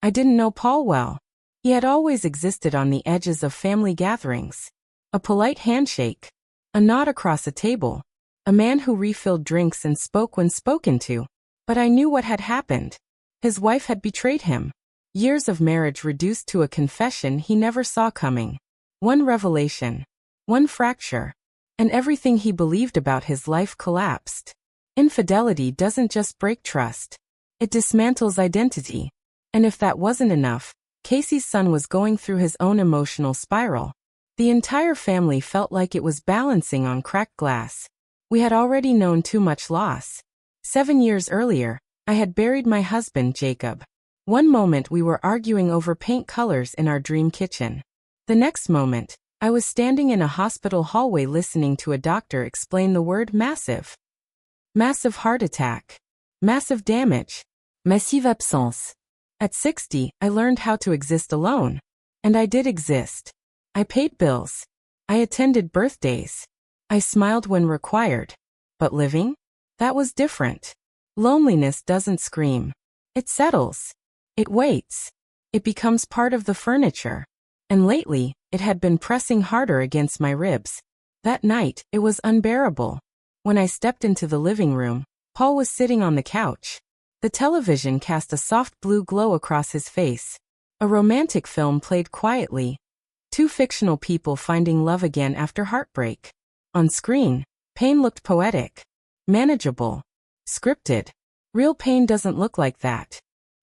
I didn't know Paul well. He had always existed on the edges of family gatherings. A polite handshake, a nod across a table, a man who refilled drinks and spoke when spoken to. But I knew what had happened. His wife had betrayed him. Years of marriage reduced to a confession he never saw coming. One revelation, one fracture, and everything he believed about his life collapsed. Infidelity doesn't just break trust. It dismantles identity. And if that wasn't enough, Casey's son was going through his own emotional spiral. The entire family felt like it was balancing on cracked glass. We had already known too much loss. 7 years earlier, I had buried my husband, Jacob. One moment we were arguing over paint colors in our dream kitchen. The next moment, I was standing in a hospital hallway listening to a doctor explain the word massive. Massive heart attack. Massive damage. Massive absence. At 60, I learned how to exist alone. And I did exist. I paid bills. I attended birthdays. I smiled when required. But living? That was different. Loneliness doesn't scream. It settles. It waits. It becomes part of the furniture. And lately, it had been pressing harder against my ribs. That night, it was unbearable. When I stepped into the living room, Paul was sitting on the couch. The television cast a soft blue glow across his face. A romantic film played quietly. Two fictional people finding love again after heartbreak. On screen, pain looked poetic, manageable, scripted. Real pain doesn't look like that.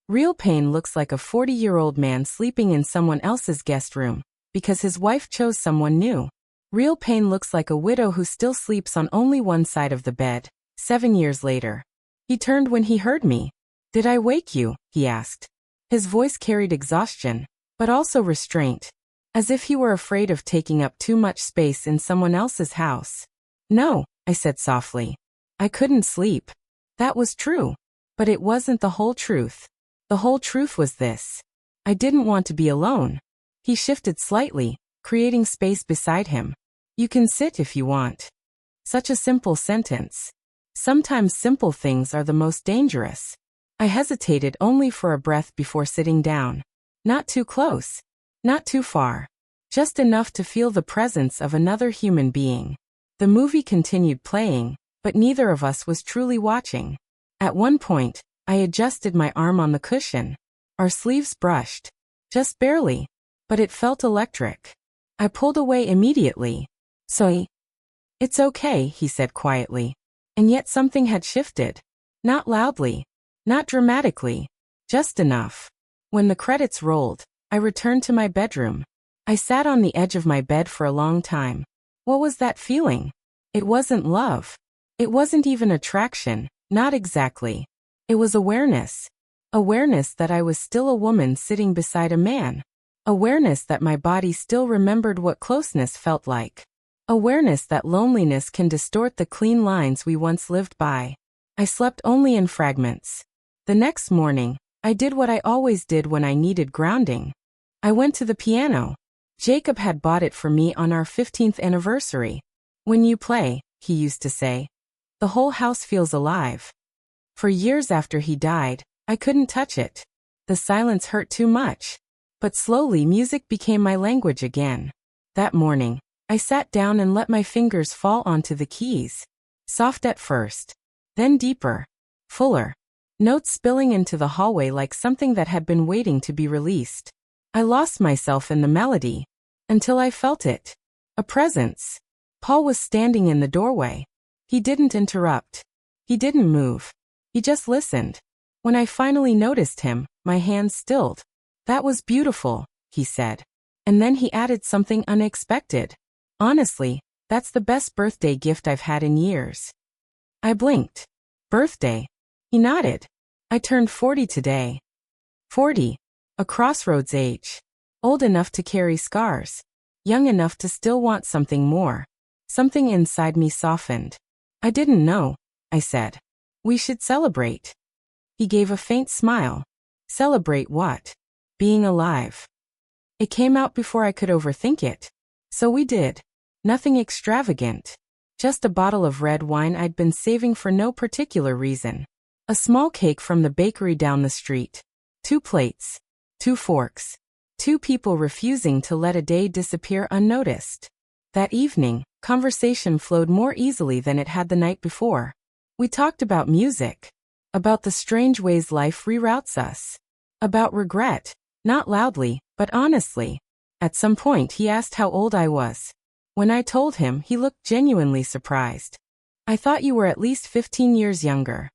Real pain looks like a 40-year-old man sleeping in someone else's guest room because his wife chose someone new. Real pain looks like a widow who still sleeps on only one side of the bed, 7 years later. He turned when he heard me. "Did I wake you?" he asked. His voice carried exhaustion, but also restraint, as if he were afraid of taking up too much space in someone else's house. "No," I said softly. I couldn't sleep. That was true. But it wasn't the whole truth. The whole truth was this. I didn't want to be alone. He shifted slightly, creating space beside him. "You can sit if you want." Such a simple sentence. Sometimes simple things are the most dangerous. I hesitated only for a breath before sitting down. Not too close. Not too far. Just enough to feel the presence of another human being. The movie continued playing, but neither of us was truly watching. At one point, I adjusted my arm on the cushion. Our sleeves brushed. Just barely. But it felt electric. I pulled away immediately. "Sorry." "It's okay," he said quietly. And yet something had shifted. Not loudly. Not dramatically. Just enough. When the credits rolled, I returned to my bedroom. I sat on the edge of my bed for a long time. What was that feeling? It wasn't love. It wasn't even attraction, not exactly. It was awareness. Awareness that I was still a woman sitting beside a man. Awareness that my body still remembered what closeness felt like. Awareness that loneliness can distort the clean lines we once lived by. I slept only in fragments. The next morning, I did what I always did when I needed grounding. I went to the piano. Jacob had bought it for me on our 15th anniversary. "When you play," he used to say, "the whole house feels alive." For years after he died, I couldn't touch it. The silence hurt too much. But slowly music became my language again. That morning, I sat down and let my fingers fall onto the keys. Soft at first. Then deeper. Fuller. Notes spilling into the hallway like something that had been waiting to be released. I lost myself in the melody. Until I felt it. A presence. Paul was standing in the doorway. He didn't interrupt. He didn't move. He just listened. When I finally noticed him, my hands stilled. "That was beautiful," he said. And then he added something unexpected. "Honestly, that's the best birthday gift I've had in years." I blinked. "Birthday?" He nodded. "I turned 40 today." 40. A crossroads age. Old enough to carry scars. Young enough to still want something more. Something inside me softened. "I didn't know," I said. "We should celebrate." He gave a faint smile. "Celebrate what?" "Being alive." It came out before I could overthink it. So we did. Nothing extravagant. Just a bottle of red wine I'd been saving for no particular reason. A small cake from the bakery down the street. 2 plates. Two forks. Two people refusing to let a day disappear unnoticed. That evening, conversation flowed more easily than it had the night before. We talked about music. About the strange ways life reroutes us. About regret, not loudly, but honestly. At some point he asked how old I was. When I told him, he looked genuinely surprised. I thought you were at least 15 years younger.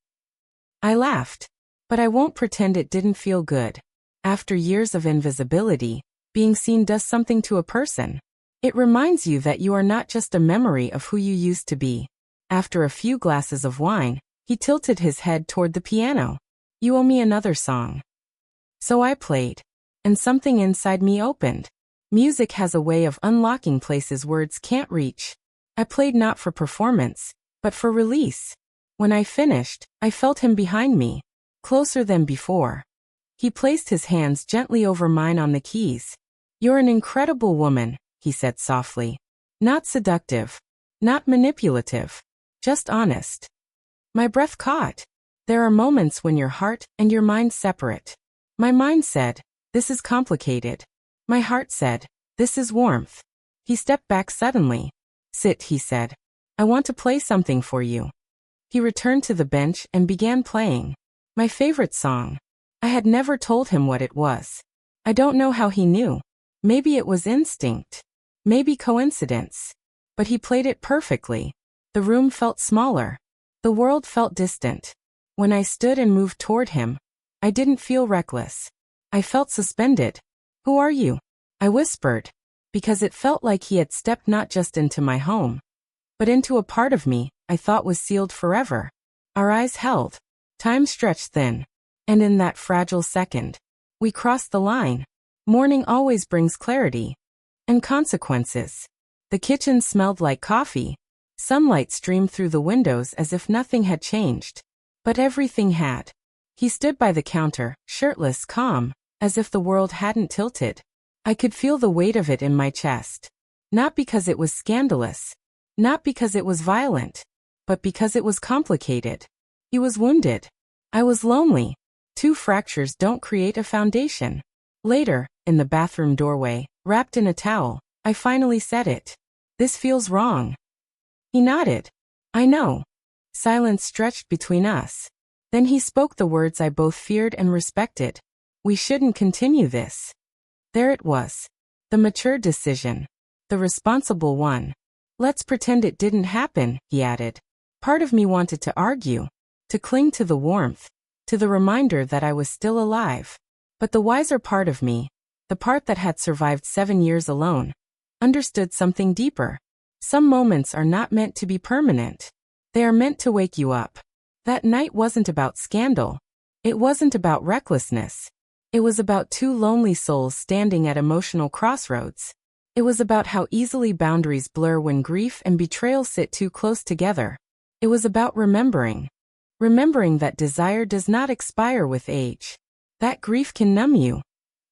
I laughed. But I won't pretend it didn't feel good. After years of invisibility, being seen does something to a person. It reminds you that you are not just a memory of who you used to be. After a few glasses of wine, he tilted his head toward the piano. You owe me another song. So I played. And something inside me opened. Music has a way of unlocking places words can't reach. I played not for performance, but for release. When I finished, I felt him behind me. Closer than before. He placed his hands gently over mine on the keys. You're an incredible woman, he said softly. Not seductive. Not manipulative. Just honest. My breath caught. There are moments when your heart and your mind separate. My mind said, this is complicated. My heart said, this is warmth. He stepped back suddenly. Sit, he said. I want to play something for you. He returned to the bench and began playing. My favorite song. I had never told him what it was. I don't know how he knew. Maybe it was instinct. Maybe coincidence. But he played it perfectly. The room felt smaller. The world felt distant. When I stood and moved toward him, I didn't feel reckless. I felt suspended. Who are you? I whispered. Because it felt like he had stepped not just into my home, but into a part of me I thought was sealed forever. Our eyes held. Time stretched thin. And in that fragile second, we crossed the line. Morning always brings clarity. And consequences. The kitchen smelled like coffee. Sunlight streamed through the windows as if nothing had changed. But everything had. He stood by the counter, shirtless, calm, as if the world hadn't tilted. I could feel the weight of it in my chest. Not because it was scandalous. Not because it was violent. But because it was complicated. He was wounded. I was lonely. Two fractures don't create a foundation. Later, in the bathroom doorway, wrapped in a towel, I finally said it. This feels wrong. He nodded. I know. Silence stretched between us. Then he spoke the words I both feared and respected. We shouldn't continue this. There it was. The mature decision. The responsible one. Let's pretend it didn't happen, he added. Part of me wanted to argue. To cling to the warmth. To the reminder that I was still alive. But the wiser part of me, the part that had survived 7 years alone, understood something deeper. Some moments are not meant to be permanent. They are meant to wake you up. That night wasn't about scandal. It wasn't about recklessness. It was about two lonely souls standing at emotional crossroads. It was about how easily boundaries blur when grief and betrayal sit too close together. It was about remembering. Remembering that desire does not expire with age. That grief can numb you,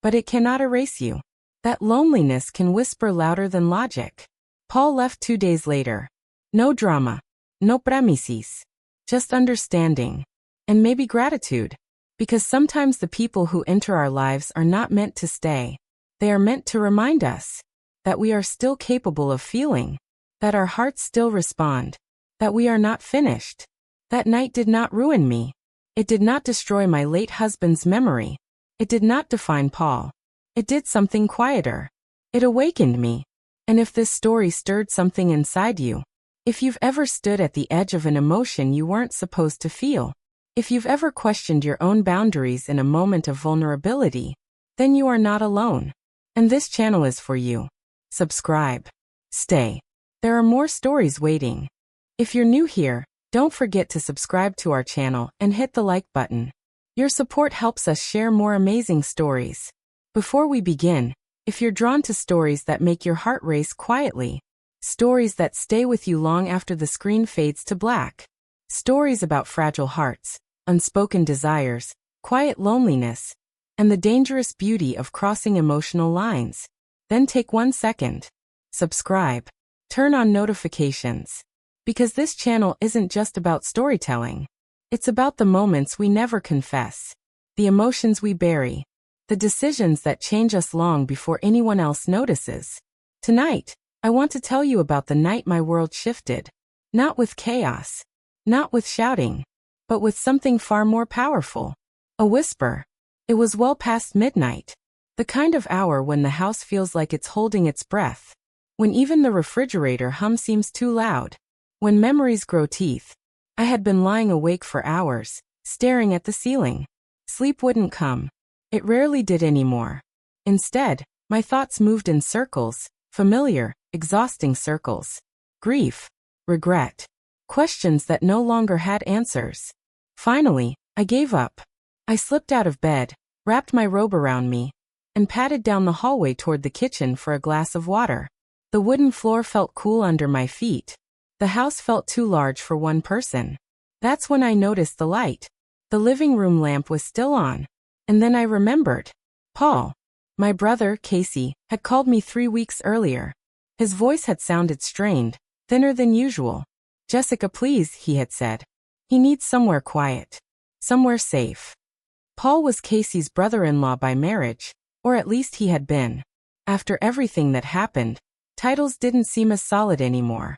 but it cannot erase you. That loneliness can whisper louder than logic. Paul left 2 days later. No drama. No premises. Just understanding. And maybe gratitude. Because sometimes the people who enter our lives are not meant to stay. They are meant to remind us that we are still capable of feeling. That our hearts still respond. That we are not finished. That night did not ruin me. It did not destroy my late husband's memory. It did not define Paul. It did something quieter. It awakened me. And if this story stirred something inside you, if you've ever stood at the edge of an emotion you weren't supposed to feel, if you've ever questioned your own boundaries in a moment of vulnerability, then you are not alone. And this channel is for you. Subscribe. Stay. There are more stories waiting. If you're new here, don't forget to subscribe to our channel and hit the like button. Your support helps us share more amazing stories. Before we begin, if you're drawn to stories that make your heart race quietly, stories that stay with you long after the screen fades to black, stories about fragile hearts, unspoken desires, quiet loneliness, and the dangerous beauty of crossing emotional lines, then take 1 second. Subscribe. Turn on notifications. Because this channel isn't just about storytelling. It's about the moments we never confess. The emotions we bury. The decisions that change us long before anyone else notices. Tonight, I want to tell you about the night my world shifted. Not with chaos. Not with shouting. But with something far more powerful. A whisper. It was well past midnight. The kind of hour when the house feels like it's holding its breath. When even the refrigerator hum seems too loud. When memories grow teeth. I had been lying awake for hours, staring at the ceiling. Sleep wouldn't come. It rarely did anymore. Instead, my thoughts moved in circles, familiar, exhausting circles. Grief, regret, questions that no longer had answers. Finally, I gave up. I slipped out of bed, wrapped my robe around me, and padded down the hallway toward the kitchen for a glass of water. The wooden floor felt cool under my feet. The house felt too large for one person. That's when I noticed the light. The living room lamp was still on. And then I remembered. Paul, my brother, Casey, had called me 3 weeks earlier. His voice had sounded strained, thinner than usual. Jessica, please, he had said. He needs somewhere quiet. Somewhere safe. Paul was Casey's brother-in-law by marriage, or at least he had been. After everything that happened, titles didn't seem as solid anymore.